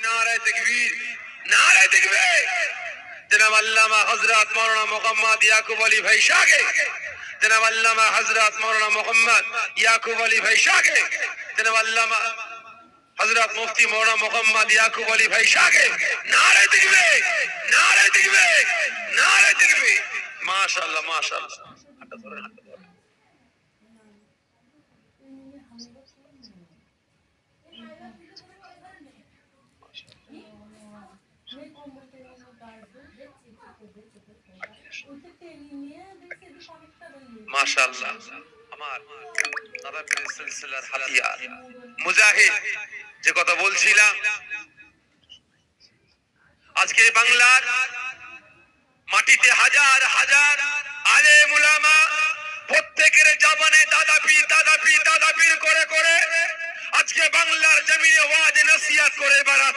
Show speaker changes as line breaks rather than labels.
नारे तकबीर, नारे तकबीर। जनाब अल्लामा हजरत मौलाना मोहम्मद याकूब अली भाई शाह के, जनाब अल्लामा हजरत मौलाना मोहम्मद याकूब अली भाई शाह के, जनाब अल्लामा हजरत मुफ्ती मौलाना मोहम्मद याकूब अली भाई शाह के नारे तकबीर, नारे तकबीर, नारे तकबीर। माशाअल्लाह माशाअल्लाह। মাশাআল্লাহ। আমার নববীর সিলসিলার হাতিয়ার মুজাহিদ যে কথা বলছিলাম, আজকে বাংলার মাটিতে হাজার হাজার আলেম উলামা প্রত্যেকের জবানে দাদাপীর দাদাপীর দাদাপীর করে করে আজকে বাংলার জমিনে ওয়াজ নসিহত করে বেড়াচ্ছে।